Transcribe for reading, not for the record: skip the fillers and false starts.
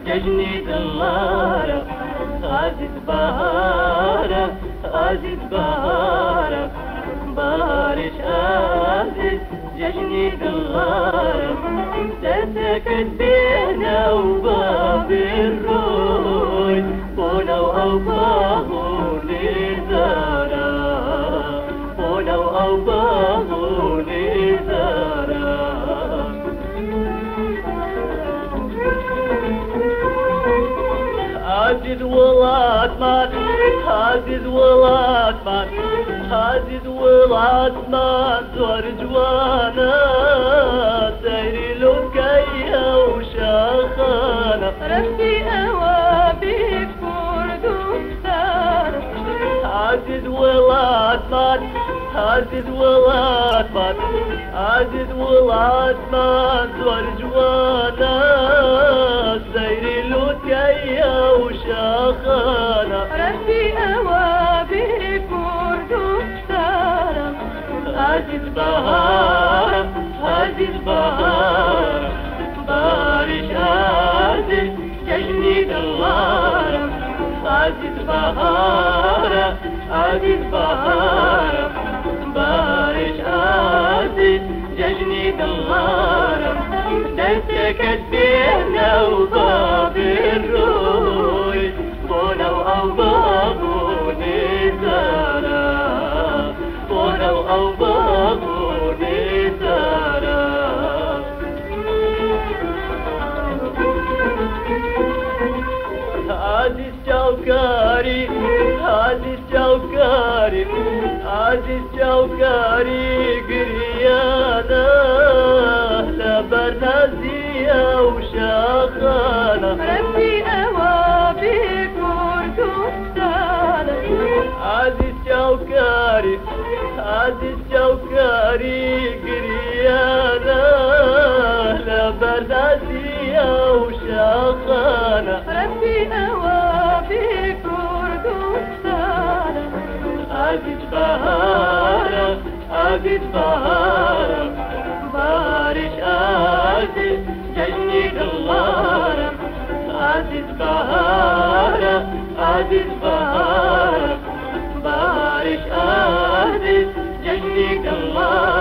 ججني دلارة عزيز بهارة عزيز بهارة بارش عزيز ججني دلارة تسكت بينا وباب الروي بونا وأوباهو لزارة بونا وأوباهو لزارة عزيز ولاد مان عزيز ولاد مان عزيز ولاد مان زور جوانا سيري لوكيا وشاخانا ربي أوابي كردستان عزيز ولاد مان عزيز ولاد مان عزيز ولاد مان زور جوانا سيري لوكيا وشاخانا ربي أوابي كردستان عزيز بهارة عزيز بهارة بارش عزيز ججني دلارة عزيز بهارة عزيز بهارة بارش عزيز ججني دلارة دستكت بينا وباب الروي بونا وأوباهو نزارة بونا وأوباهو نزارة عزيز جوكاري عزيز جوكاري عزيز جوكاري قريانا لبرنازية وشاخانا ربي أوابي كردستان عزيز جوكاري عزيز جوكاري قريانا لبرنازية وشاخانا ربي أوابي كردستان عزيز بهارة عزيز بهارة بارش عزيز ججني دلارة عزيز بهارة عزيز بهارة بارش عزيز ججني دلارة